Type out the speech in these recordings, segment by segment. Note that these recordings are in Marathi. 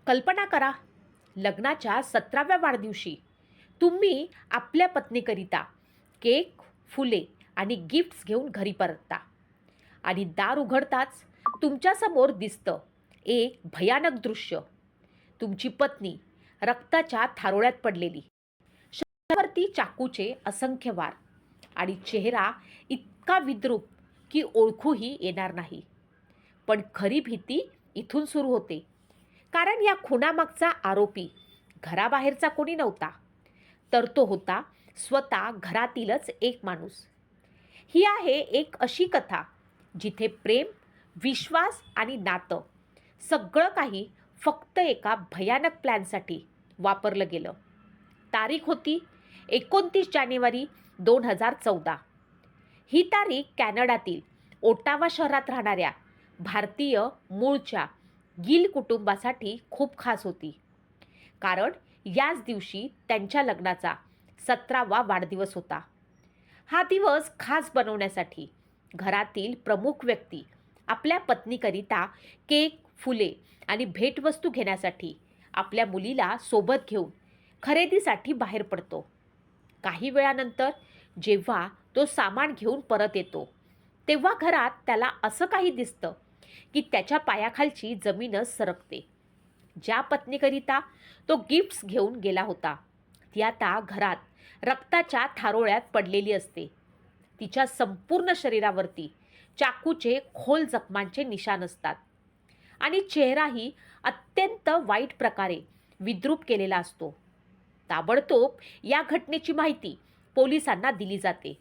कल्पना करा, लग्नाच्या 17व्या वाढदिवशी तुम्ही आपल्या पत्नीकरिता केक, फुले आणि गिफ्ट्स घेऊन घरी परतता आणि दार उघडताच तुमच्यासमोर दिसतं एक भयानक दृश्य. तुमची पत्नी रक्ताच्या थारोळ्यात पडलेली, शरीरावरती चाकूचे असंख्य वार आणि चेहरा इतका विद्रूप की ओळखूही येणार नाही. पण खरी भीती इथून सुरू होते, कारण या खुनामागचा आरोपी घराबाहेरचा कोणी नव्हता, तर तो होता स्वतः घरातीलच एक माणूस. ही आहे एक अशी कथा जिथे प्रेम, विश्वास आणि नातं सगळं काही फक्त एका भयानक प्लॅनसाठी वापरलं गेलं. तारीख होती 29 जानेवारी 2014. ही तारीख कॅनडातील ओटावा शहरात राहणाऱ्या भारतीय मूळच्या गिल कुटुंबासाठी खूप खास होती. कारण याच दिवशी त्यांच्या लग्नाचा 17वा वाढदिवस होता. हा दिवस खास बनवण्यासाठी घरातील प्रमुख व्यक्ती आपल्या पत्नीकरिता केक, फुले आणि भेटवस्तू घेण्यासाठी आपल्या मुलीला सोबत घेऊन खरेदीसाठी बाहेर पडतो. काही वेळानंतर जेव्हा तो सामान घेऊन परत येतो, तेव्हा घरात त्याला असं काही दिसतं की त्याच्या पायाखालची जमीनच सरकते. ज्या पत्नीकरिता तो गिफ्ट्स घेऊन गेला होता, ती आता घरात रक्ताच्या थारोळ्यात पडलेली असते. तिच्या संपूर्ण शरीरावरती चाकूचे खोल जखमांचे निशाण असतात आणि चेहराही अत्यंत वाईट प्रकारे विद्रूप केलेला असतो. ताबडतोब या घटनेची माहिती पोलिसांना दिली जाते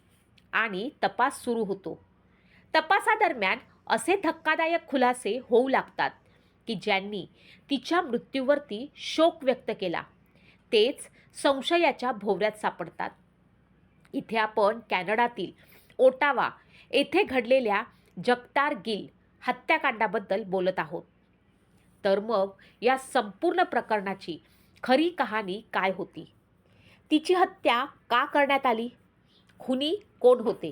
आणि तपास सुरू होतो. तपासादरम्यान असे धक्कादायक खुलासे होऊ लागतात की ज्यांनी तिच्या मृत्यूवरती शोक व्यक्त केला तेच संशयाच्या भोवऱ्यात सापडतात. इथे आपण कॅनडातील ओटावा येथे घडलेल्या जगतार गिल हत्याकांडाबद्दल बोलत आहोत. तर मग या संपूर्ण प्रकरणाची खरी कहाणी काय होती? तिची हत्या का करण्यात आली? खुनी कोण होते?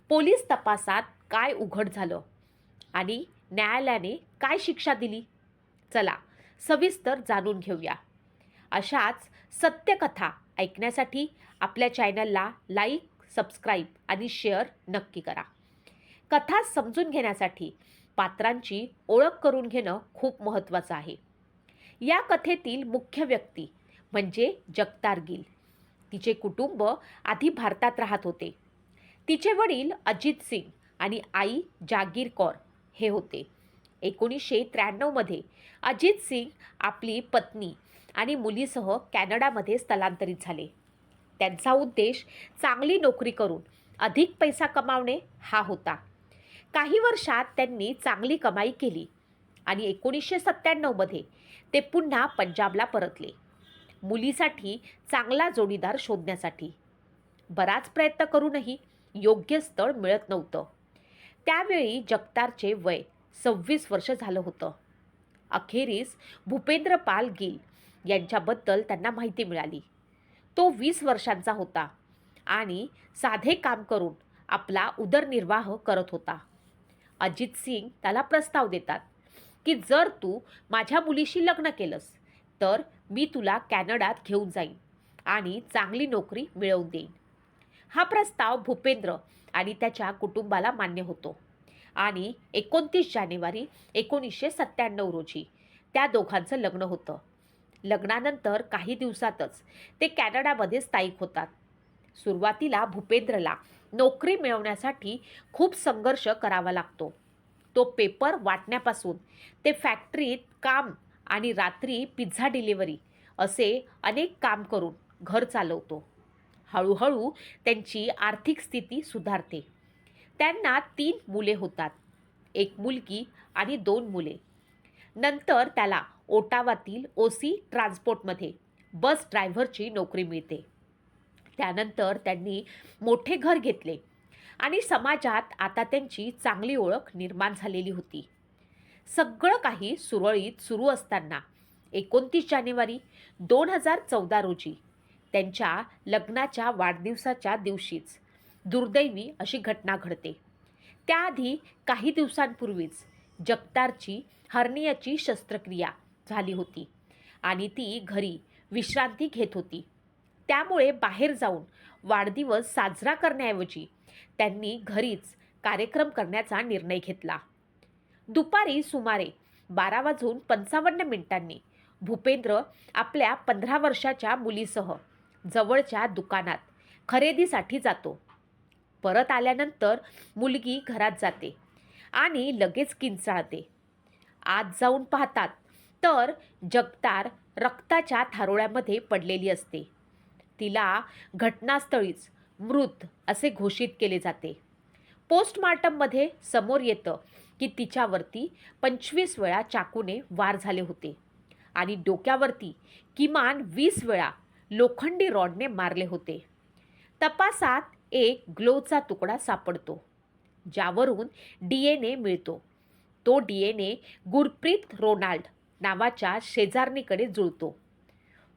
पोलीस तपासात काय उघड झालं आणि न्यायालयाने काय शिक्षा दिली? चला सविस्तर जाणून घेऊया. अशाच सत्यकथा ऐकण्यासाठी आपल्या चॅनलला लाईक, सबस्क्राईब आणि शेअर नक्की करा. कथा समजून घेण्यासाठी पात्रांची ओळख करून घेणं खूप महत्त्वाचं आहे. या कथेतील मुख्य व्यक्ती म्हणजे जगतार गिल. तिचे कुटुंब आधी भारतात राहत होते. तिचे वडील अजित सिंग आणि आई जागीर कौर हे होते. 1993 मध्ये अजित सिंग आपली पत्नी आणि मुलीसह कॅनडामध्ये स्थलांतरित झाले. त्यांचा उद्देश चांगली नोकरी करून अधिक पैसा कमावणे हा होता. काही वर्षात त्यांनी चांगली कमाई केली आणि 1997 मध्ये ते पुन्हा पंजाबला परतले, मुलीसाठी चांगला जोडीदार शोधण्यासाठी. बराच प्रयत्न करूनही योग्य स्थळ मिळत नव्हतं. त्यावेळी जगतारचे वय 26 वर्ष झालं होतं. अखेरीस भूपेंद्र पाल गिल यांच्याबद्दल त्यांना माहिती मिळाली. तो 20 वर्षांचा होता आणि साधे काम करून आपला उदरनिर्वाह करत होता. अजित सिंग त्याला प्रस्ताव देतात की जर तू माझ्या मुलीशी लग्न केलंस तर मी तुला कॅनडात घेऊन जाईन आणि चांगली नोकरी मिळवून देईन. हा प्रस्ताव भूपेंद्र आणि त्याच्या कुटुंबाला मान्य होतो आणि 29 जानेवारी 1997 रोजी त्या दोघांचं लग्न होतं. लग्नानंतर काही दिवसातच ते कॅनडामध्ये स्थायिक होतात. सुरुवातीला भूपेंद्रला नोकरी मिळवण्यासाठी खूप संघर्ष करावा लागतो. तो पेपर वाटण्यापासून ते फॅक्टरीत काम आणि रात्री पिझ्झा डिलिव्हरी असे अनेक काम करून घर चालवतो. हळूहळू त्यांची आर्थिक स्थिती सुधारते. त्यांना 3 मुले होतात, 1 मुलगी आणि 2 मुले. नंतर त्याला ओटावातील ओसी ट्रान्सपोर्टमध्ये बस ड्रायव्हरची नोकरी मिळते. त्यानंतर त्यांनी मोठे घर घेतले आणि समाजात आता त्यांची चांगली ओळख निर्माण झालेली होती. सगळं काही सुरळीत सुरू असताना 29 जानेवारी 2014 रोजी त्यांच्या लग्नाच्या वाढदिवसाच्या दिवशीच दुर्दैवी अशी घटना घडते. त्याआधी काही दिवसांपूर्वीच जगतारची हर्नियाची शस्त्रक्रिया झाली होती आणि ती घरी विश्रांती घेत होती. त्यामुळे बाहेर जाऊन वाढदिवस साजरा करण्याऐवजी त्यांनी घरीच कार्यक्रम करण्याचा निर्णय घेतला. दुपारी सुमारे 12:55 भूपेंद्र आपल्या 15 वर्षाच्या मुलीसह जवळच्या दुकानात खरेदीसाठी जातो. परत आल्यानंतर मुलगी घरात जाते आणि लगेच किंचाळते. आत जाऊन पाहतात तर जगतार रक्ताच्या थारोळ्यामध्ये पडलेली असते. तिला घटनास्थळीच मृत असे घोषित केले जाते. पोस्टमार्टममध्ये समोर येतं की तिच्यावरती 25 वेळा चाकूने वार झाले होते आणि डोक्यावरती किमान 20 वेळा लोखंडी रॉडने मारले होते. तपासात एक ग्लोवचा तुकडा सापडतो ज्यावरून DNA मिळतो. तो DNA गुरप्रीत रोनाल्ड नावाच्या शेजारणीकडे जुळतो.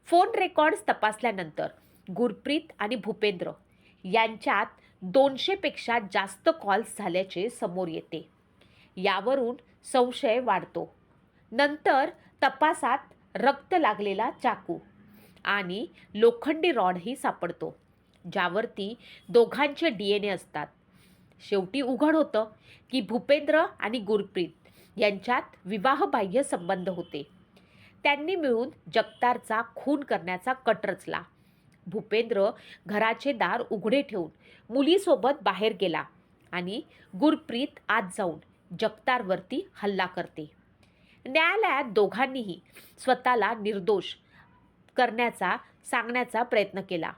फोन रेकॉर्ड्स तपासल्यानंतर गुरप्रीत आणि भूपेंद्र यांच्यात 200 पेक्षा जास्त कॉल्स झाल्याचे समोर येते. यावरून संशय वाढतो. नंतर तपासात रक्त लागलेला चाकू आणि लोखंडी रॉडही सापडतो ज्यावरती दोघांचे DNA असतात. शेवटी उघड होतं की भूपेंद्र आणि गुरप्रीत यांच्यात विवाहबाह्य संबंध होते. त्यांनी मिळून जगतारचा खून करण्याचा कट रचला. भूपेंद्र घराचे दार उघडे ठेवून मुलीसोबत बाहेर गेला आणि गुरप्रीत आत जाऊन जगतारवरती हल्ला करते. न्यायालयात दोघांनीही स्वतःला निर्दोष करण्याचा सांगण्याचा प्रयत्न केला,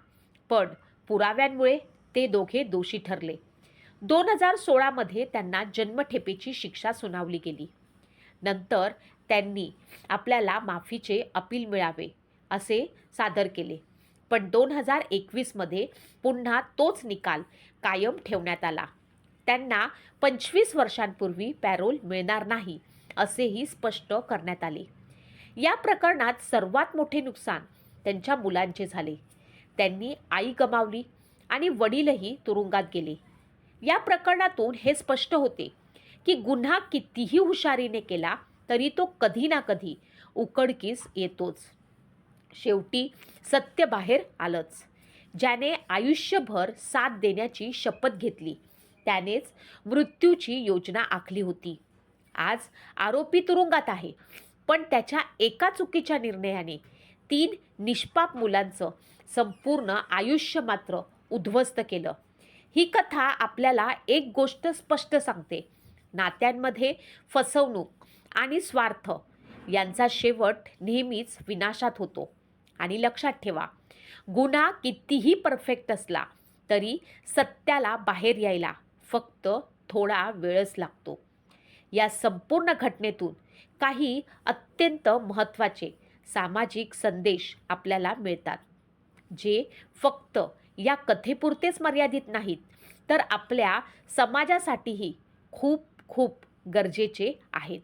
पण पुराव्यांमुळे ते दोघे दोषी ठरले. 2016 त्यांना जन्मठेपेची शिक्षा सुनावली गेली. नंतर त्यांनी आपल्याला माफीचे अपील मिळावे असे सादर केले, पण 2021 पुन्हा तोच निकाल कायम ठेवण्यात आला. त्यांना 25 वर्षांपूर्वी पॅरोल मिळणार नाही असेही स्पष्ट करण्यात आले. या प्रकरणात सर्वात मोठे नुकसान त्यांच्या मुलांचे झाले. त्यांनी आई गमावली आणि वडीलही तुरुंगात गेले. या प्रकरणातून हे स्पष्ट होते की गुन्हा कितीही हुशारीने केला तरी तो कधी ना कधी उघडकीस येतोच. शेवटी सत्य बाहेर आलंच. ज्याने आयुष्यभर साथ देण्याची शपथ घेतली त्यानेच मृत्यूची योजना आखली होती. आज आरोपी तुरुंगात आहे, पण त्याच्या एका चुकीच्या निर्णयाने 3 निष्पाप मुलांचं संपूर्ण आयुष्य मात्र उद्ध्वस्त केलं. ही कथा आपल्याला एक गोष्ट स्पष्ट सांगते: नात्यांमध्ये फसवणूक आणि स्वार्थ यांचा शेवट नेहमीच विनाशात होतो. आणि लक्षात ठेवा, गुन्हा कितीही परफेक्ट असला तरी सत्याला बाहेर यायला फक्त थोडा वेळच लागतो. या संपूर्ण घटनेतून काही अत्यंत महत्त्वाचे सामाजिक संदेश आपल्याला मिळतात, जे फक्त या कथेपुरतेच मर्यादित नाहीत, तर आपल्या समाजासाठीही खूप खूप गरजेचे आहेत.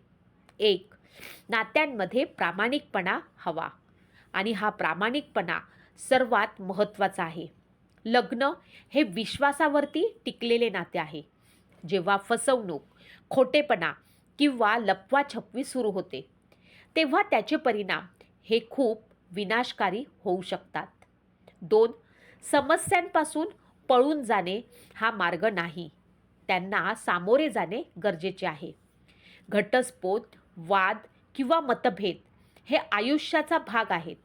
1. नात्यांमध्ये प्रामाणिकपणा हवा, आणि हा प्रामाणिकपणा सर्वात महत्त्वाचा आहे. लग्न हे विश्वासावरती टिकलेले नाते आहे. जेव्हा फसवणूक, खोटेपणा किंवा लपवाछपवी सुरू होते तेव्हा त्याचे परिणाम हे खूप विनाशकारी होऊ शकतात. 2. समस्यांपासून पळून जाणे हा मार्ग नाही, त्यांना सामोरे जाणे गरजेचे आहे. घटस्फोट, वाद किंवा मतभेद हे आयुष्याचा भाग आहेत,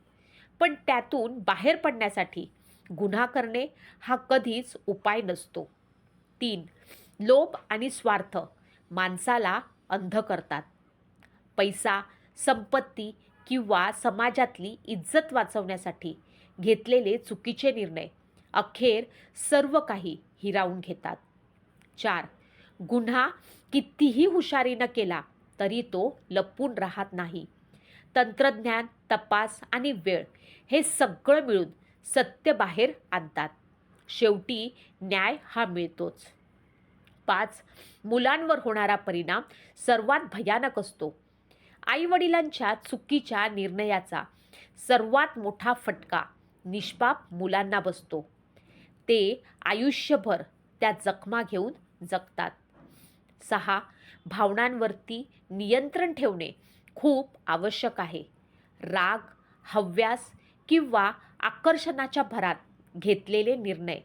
पण त्यातून बाहेर पडण्यासाठी गुन्हा करणे हा कधीच उपाय नसतो. 3. लोभ आणि स्वार्थ माणसाला अंध करतात. पैसा, संपत्ती किंवा समाजातली इज्जत वाचवण्यासाठी घेतलेले चुकीचे निर्णय अखेर सर्व काही हिरावून घेतात. 4. गुन्हा कितीही हुशारीनं केला तरी तो लपून राहत नाही. तंत्रज्ञान, तपास आणि वेळ हे सगळं मिळून सत्य बाहेर आणतात. शेवटी न्याय हा मिळतोच. 5. मुलांवर होणारा परिणाम सर्वात भयानक असतो. आईवडिलांच्या चुकीच्या निर्णयाचा सर्वात मोठा फटका निष्पाप मुलांना बसतो. ते आयुष्यभर त्या जखमा घेऊन जगतात. 6. भावनांवरती नियंत्रण ठेवणे खूप आवश्यक आहे. राग, हव्यास किंवा आकर्षणाच्या भरात घेतलेले निर्णय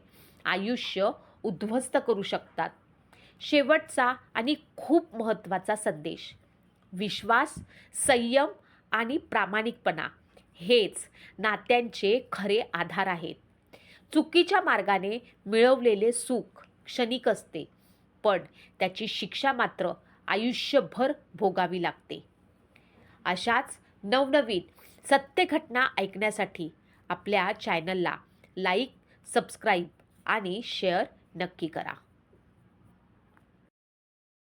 आयुष्य उद्ध्वस्त करू शकतात. शेवटचा आणि खूप महत्त्वाचा संदेश: विश्वास, संयम आणि प्रामाणिकपणा हेच नात्यांचे खरे आधार आहेत. चुकीच्या मार्गाने मिळवलेले सुख क्षणिक असते, पण त्याची शिक्षा मात्र आयुष्यभर भोगावी लागते. अशाच नवनवीन सत्य घटना ऐकण्यासाठी आपल्या चॅनलला लाईक, सबस्क्राईब आणि शेअर नक्की करा.